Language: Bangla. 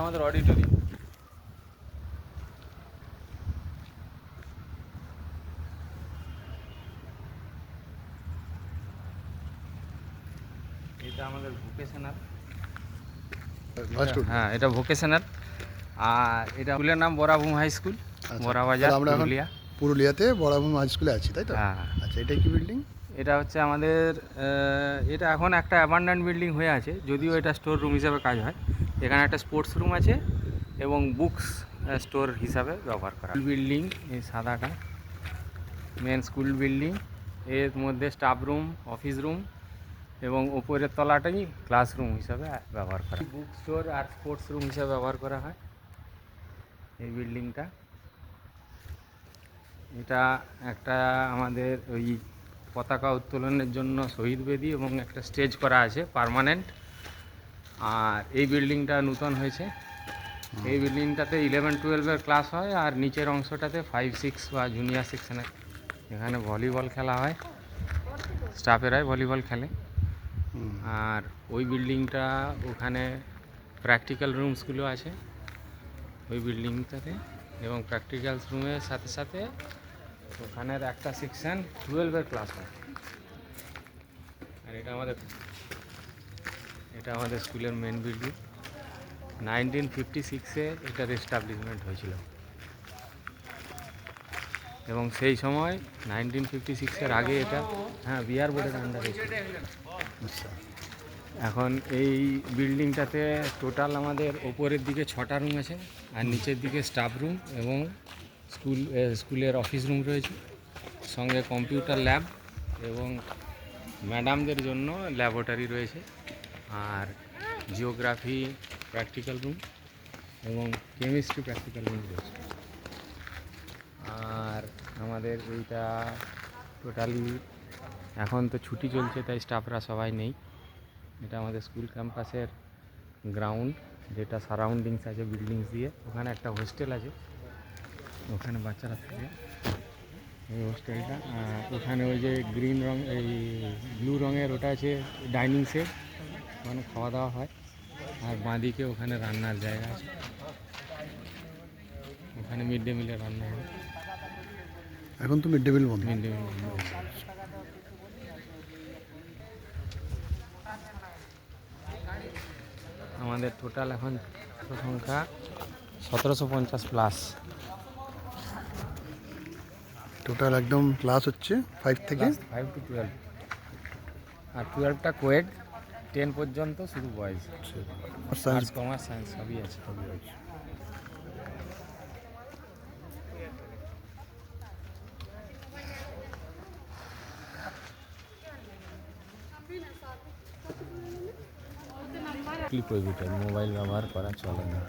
আমাদের অডিটোরিয়াম। এটা আমাদের ভোকেশনাল। হ্যাঁ, এটা ভোকেশনাল। আর এটা স্কুলের নাম বরাভূম হাই স্কুল, বড়াবাজার, পুরুলিয়া। পুরুলিয়াতে বরাভূম হাই স্কুলে আছি, তাই তো? হ্যাঁ। আচ্ছা, এটা কি বিল্ডিং? এটা হচ্ছে আমাদের এটা এখন একটা অ্যাবান্ডেন্ট বিল্ডিং হয়ে আছে, যদিও এটা স্টোর রুম হিসাবে কাজ হয়। এখানে একটা স্পোর্টস রুম আছে এবং বুকস স্টোর হিসাবে ব্যবহার করা। বিল্ডিং এই সাদাটা মেন স্কুল বিল্ডিং, এর মধ্যে স্টাফ রুম, অফিস রুম এবং ওপরের তলাটাই ক্লাসরুম হিসাবে ব্যবহার করা। বুক স্টোর আর স্পোর্টস রুম হিসাবে ব্যবহার করা হয় এই বিল্ডিংটা। এটা একটা আমাদের ওই পতাকা উত্তোলনের জন্য শহীদ বেদি এবং একটা স্টেজ করা আছে পার্মানেন্ট। আর এই বিল্ডিংটা নূতন হয়েছে। এই বিল্ডিংটাতে 11-12-এর ক্লাস হয়, আর নিচের অংশটাতে 5-6 বা জুনিয়র সেকশনের এখানে ভলিবল খেলা হয়, স্টাফেরাই ভলিবল খেলে। আর ওই বিল্ডিংটা ওখানে প্র্যাকটিক্যাল রুমসগুলো আছে ওই বিল্ডিংটাতে, এবং প্র্যাকটিক্যাল রুমের সাথে সাথে ওখানের একটা সেকশন 12-এর ক্লাস হয়। আর এটা আমাদের স্কুলের মেন বিল্ডিং। 1956-এ এটার এস্টাবলিশমেন্ট হয়েছিল, এবং সেই সময় 1956-এর আগে এটা বিহার বোর্ডের আন্ডারে ছিল। এখন এই বিল্ডিংটাতে টোটাল আমাদের ওপরের দিকে 6টা রুম আছে, আর নিচের দিকে স্টাফ রুম এবং স্কুলের অফিস রুম রয়েছে, সঙ্গে কম্পিউটার ল্যাব এবং ম্যাডামদের জন্য ল্যাবরেটরি রয়েছে, আর জিওগ্রাফি প্র্যাকটিক্যাল রুম এবং কেমিস্ট্রি প্র্যাকটিক্যাল রুম রয়েছে। আর আমাদের এইটা টোটালি এখন তো ছুটি চলছে, তাই স্টাফরা সবাই নেই। এটা আমাদের স্কুল ক্যাম্পাসের গ্রাউন্ড, যেটা সারাউন্ডিংস আছে বিল্ডিংস দিয়ে। ওখানে একটা হোস্টেল আছে, ওখানে বাচ্চারা থাকে এই হোস্টেলটা। ওখানে ওই যে গ্রিন রং, এই ব্লু রঙের ওটা আছে ডাইনিং সেট, ওখানে খাওয়া দাওয়া হয়। আর বাঁদিকে ওখানে রান্নার জায়গা আছে, ওখানে মিড ডে মিলের রান্না হয়। এখন তো মিড ডে মিল বন্ধ। আমাদের টোটাল এখন সংখ্যা 1750 প্লাস। টোটাল একদম ক্লাস হচ্ছে 5 থেকে 5 to 12, আর 12টা কোয়েড, 10 পর্যন্ত শুধু বয়েজ। আর্টস, কমার্স, সায়েন্স সবই আছে। প্রোহিবিটেড, মোবাইল ব্যবহার করা চলে না।